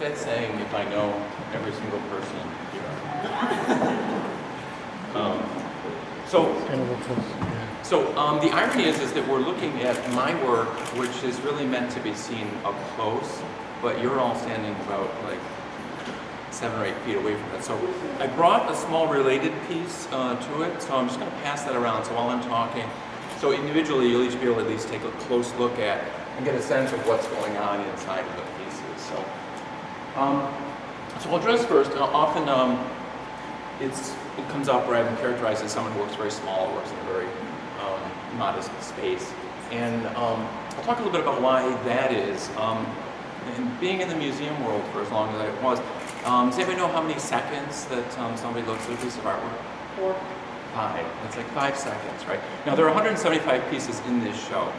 that saying if I know every single person here? The irony is that we're looking at my work, which is really meant to be seen up close, but you're all standing about like 7 or 8 feet away from it. So I brought a small related piece to it, so I'm just going to pass that around. So while I'm talking, so individually you'll each be able to at least take a close look at and get a sense of what's going on inside of the pieces. So I'll address first. Often it comes up where I've been characterized as someone who works very small, works in a very modest space. And I'll talk a little bit about why that is. And being in the museum world for as long as I was, does anybody know how many seconds that somebody looks at a piece of artwork? 4, 5. It's like 5 seconds, right? Now there are 175 pieces in this show,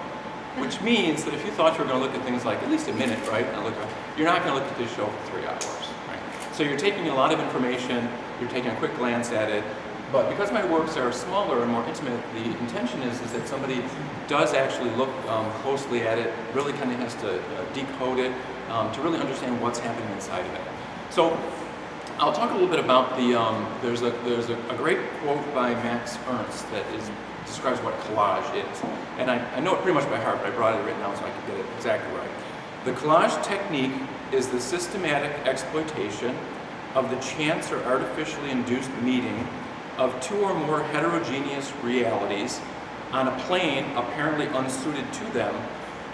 which means that if you thought you were going to look at things like at least a minute, right? You're not going to look at this show for 3 hours, right? So you're taking a lot of information, you're taking a quick glance at it, but because my works are smaller and more intimate, the intention is that somebody does actually look closely at it, really kind of has to decode it to really understand what's happening inside of it. So I'll talk a little bit about the, there's a great quote by Max Ernst that describes what collage is. And I know it pretty much by heart, but I brought it written down so I could get it exactly right. The collage technique is the systematic exploitation of the chance or artificially induced meeting of 2 or more heterogeneous realities on a plane apparently unsuited to them,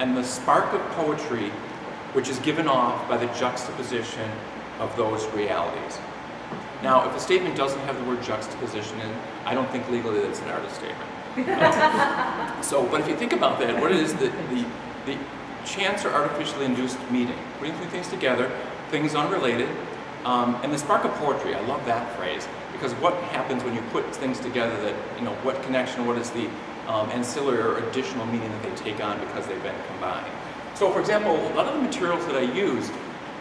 and the spark of poetry which is given off by the juxtaposition of those realities. Now, if a statement doesn't have the word juxtaposition in, I don't think legally that's an artist statement. But if you think about that, what is the chance or artificially induced meeting? Putting things together, things unrelated, and the spark of poetry, I love that phrase, because what happens when you put things together that, what connection, what is the ancillary or additional meaning that they take on because they've been combined. So for example, a lot of the materials that I use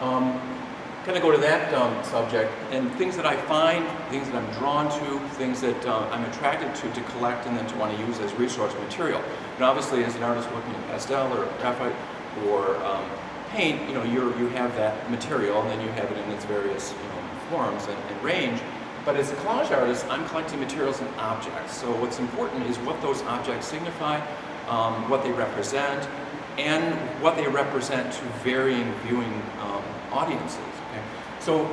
kind of go to that subject, and things that I find, things that I'm drawn to, things that I'm attracted to collect and then to want to use as resource material. And obviously as an artist working in pastel or graphite or paint, you have that material and then you have it in its various forms and range. But as a collage artist, I'm collecting materials and objects. So what's important is what those objects signify, what they represent, and what they represent to varying viewing audiences. Okay? So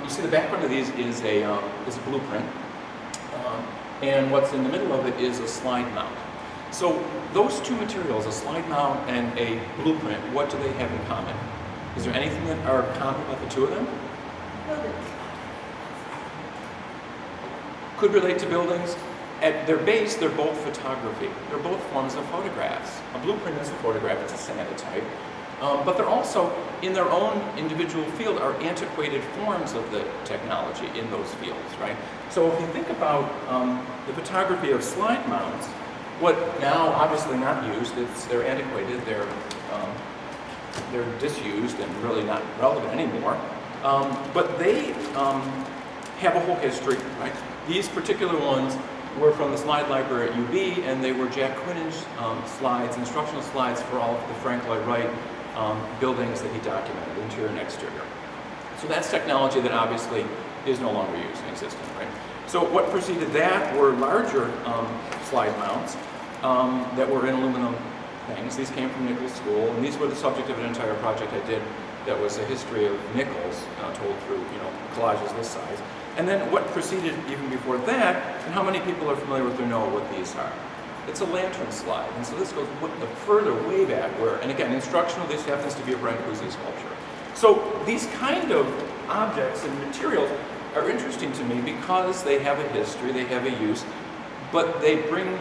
you see the background of these is a blueprint, and what's in the middle of it is a slide mount. So those 2 materials, a slide mount and a blueprint, what do they have in common? Is there anything that are common about the 2 of them? Buildings. Could relate to buildings. At their base, they're both photography. They're both forms of photographs. A blueprint is a photograph, it's a cyanotype. But they're also, in their own individual field, are antiquated forms of the technology in those fields, right? So if you think about the photography of slide mounts, what now obviously not used, they're antiquated, they're disused and really not relevant anymore. But they have a whole history, right? These particular ones were from the slide library at UB, and they were Jack Quinn's slides, instructional slides for all of the Frank Lloyd Wright buildings that he documented, interior and exterior. So that's technology that obviously is no longer used and existent, right? So what preceded that were larger slide mounts that were in aluminum things. These came from Nichols School, and these were the subject of an entire project I did that was a history of Nichols told through collages this size. And then what preceded even before that, and how many people are familiar with or know what these are? It's a lantern slide, and so this goes further way back where, and again, instructional, this happens to be a Brancusi sculpture. So these kind of objects and materials are interesting to me because they have a history, they have a use, but they bring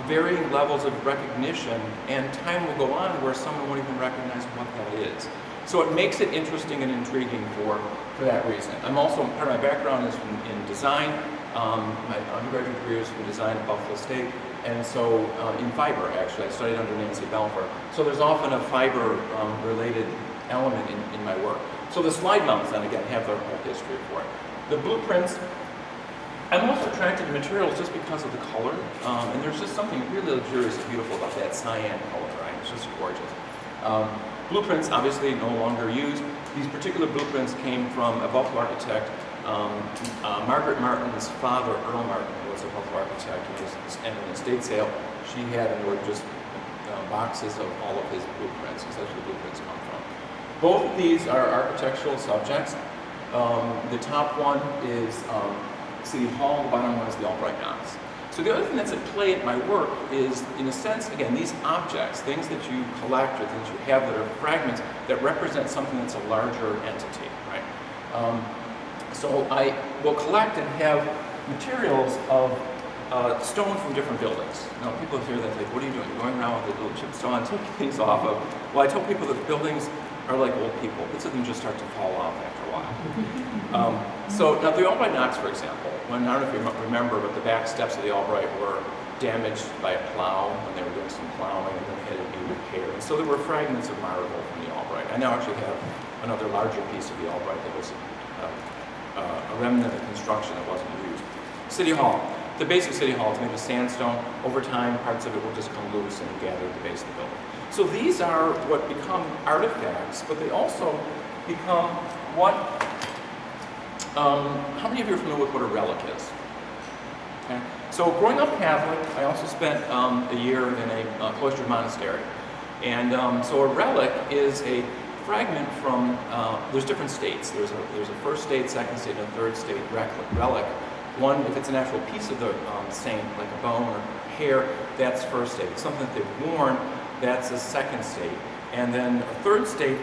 varying levels of recognition, and time will go on where someone won't even recognize what that is. So it makes it interesting and intriguing for that reason. I'm also, part of my background is in design. My undergraduate career is in design at Buffalo State, and so in fiber, actually. I studied under Nancy Balfour. So there's often a fiber-related element in my work. So the slide mounts, then again, have their whole history for it. The blueprints, I'm also attracted to materials just because of the color, and there's just something really luxurious and beautiful about that cyan color, right? It's just gorgeous. Blueprints, obviously, no longer used. These particular blueprints came from a Buffalo architect. Margaret Martin's father, Earl Martin, was a Buffalo architect. And in an estate sale, she had, and were just boxes of all of his blueprints. And such the blueprints come from. Both of these are architectural subjects. The top one is City Hall, the bottom one is the Albright Knox. So the other thing that's at play in my work is, in a sense, again, these objects, things that you collect or things you have that are fragments that represent something that's a larger entity, right? So I will collect and have materials of stone from different buildings. Now, people hear that, like, what are you doing? You're going around with a little chip stone, taking things off of. Well, I tell people that buildings are like old people. Bits of them just start to fall off after a while. So now the Albright Knox, for example, I don't know if you remember, but the back steps of the Albright were damaged by a plow when they were doing some plowing, and then they had to be repaired. And so there were fragments of marble from the Albright. I now actually have another larger piece of the Albright that was a remnant of construction that wasn't used. City Hall. The base of City Hall is made of sandstone. Over time, parts of it will just come loose and gather at the base of the building. So these are what become artifacts, but they also become what, how many of you are familiar with what a relic is? Okay. So growing up Catholic, I also spent a year in a cloistered monastery. And so a relic is a fragment from, there's different states. There's a first state, second state, and a third state relic. One, if it's an actual piece of the saint, like a bone or hair, that's first state. If something that they've worn, that's a second state. And then a third state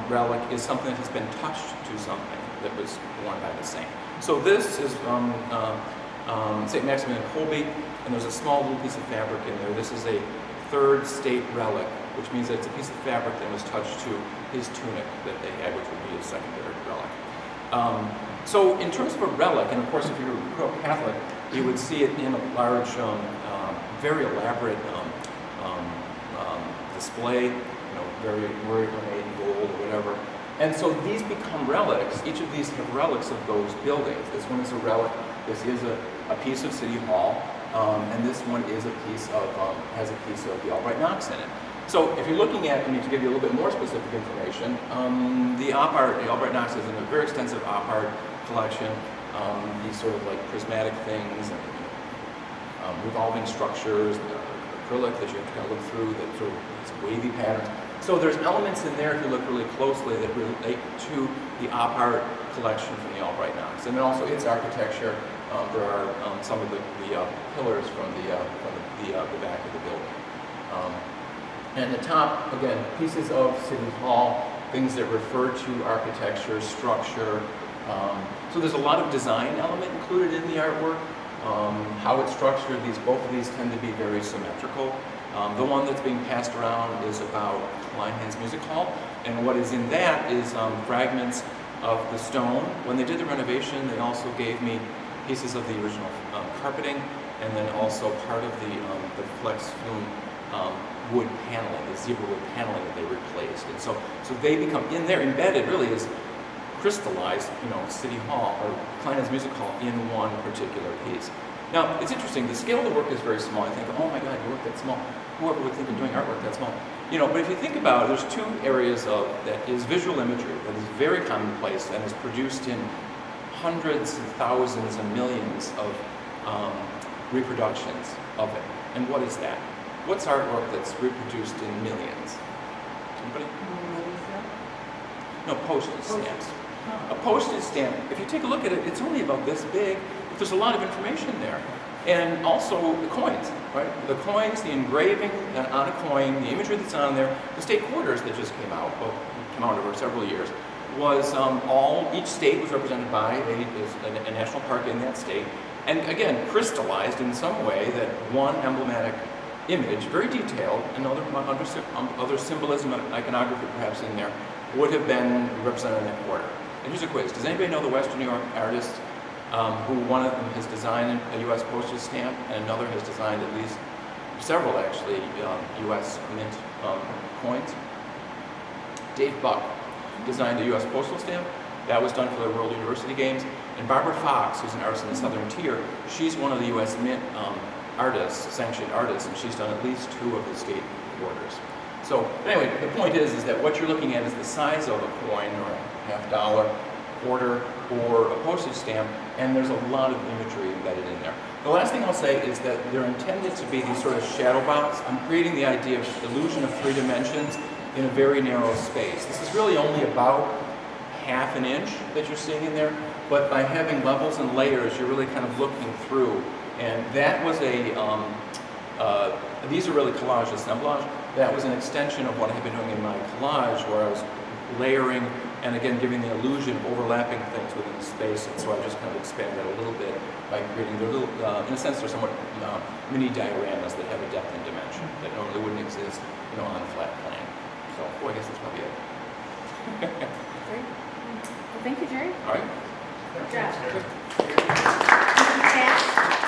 relic is something that has been touched to something that was worn by the saint. So this is St. Maximilian Kolbe, and there's a small little piece of fabric in there. This is a third state relic, which means that it's a piece of fabric that was touched to his tunic that they had, which would be a secondary relic. So in terms of a relic, and of course if you grew up Catholic, you would see it in a large, very elaborate display, very ornate in gold or whatever. And so these become relics. Each of these have relics of those buildings. This one is a relic. This is a piece of City Hall, and this one is a piece of has a piece of the Albright Knox in it. So if you're looking at, to give you a little bit more specific information, the Albright Knox is in a very extensive op art collection. These sort of like prismatic things and revolving structures, acrylic that you have to kind of look through, that sort of it's wavy patterns. So there's elements in there, if you look really closely, that relate to the op art collection from the Albright Knox, and then also its architecture. There are some of the pillars from the back of the building. And the top, again, pieces of City Hall, things that refer to architecture, structure. So there's a lot of design element included in the artwork. How it's structured, both of these tend to be very symmetrical. The one that's being passed around is about Kleinhans Music Hall, and what is in that is fragments of the stone. When they did the renovation, they also gave me pieces of the original carpeting, and then also part of the flex flume wood paneling, the zebra wood paneling that they replaced. And so they become, in there, embedded really is crystallized, City Hall, or Kleinhans Music Hall in one particular piece. Now, it's interesting, the scale of the work is very small. I think, oh my God, you work that small. Whoever would think of doing artwork that small? But if you think about it, there's two areas of that is visual imagery that is very commonplace and is produced in hundreds and thousands and millions of reproductions of it. And what is that? What's artwork that's reproduced in millions? Anybody? No, postage stamps. A postage stamp, if you take a look at it, it's only about this big, but there's a lot of information there. And also the coins, right? The coins, the engraving on a coin, the imagery that's on there, the state quarters that just came out over several years, was each state was represented by a national park in that state, and again, crystallized in some way that one emblematic image, very detailed, and other symbolism and iconography perhaps in there, would have been represented in that quarter. And here's a quiz. Does anybody know the Western New York artist who one of them has designed a U.S. postage stamp and another has designed at least several, actually, U.S. mint coins? Dave Buck designed a U.S. postal stamp. That was done for the World University Games. And Barbara Fox, who's an artist in the Southern Tier, she's one of the U.S. Mint artists, sanctioned artists, and she's done at least two of the state quarters. So anyway, the point is that what you're looking at is the size of a coin or a $50, quarter, or a postage stamp, and there's a lot of imagery embedded in there. The last thing I'll say is that they're intended to be these sort of shadow box. I'm creating the idea of illusion of 3 dimensions in a very narrow space. This is really only about half an inch that you're seeing in there, but by having levels and layers, you're really kind of looking through. And that was these are really collage assemblage. That was an extension of what I've been doing in my collage, where I was layering and again giving the illusion, overlapping things within the space. And so I just kind of expanded that a little bit by creating their little, in a sense, they're somewhat mini dioramas that have a depth and dimension that normally wouldn't exist, on a flat plane. So, I guess that's probably it. Great. Well, thank you, Jerry. All right. Good job. Thank you, Pat.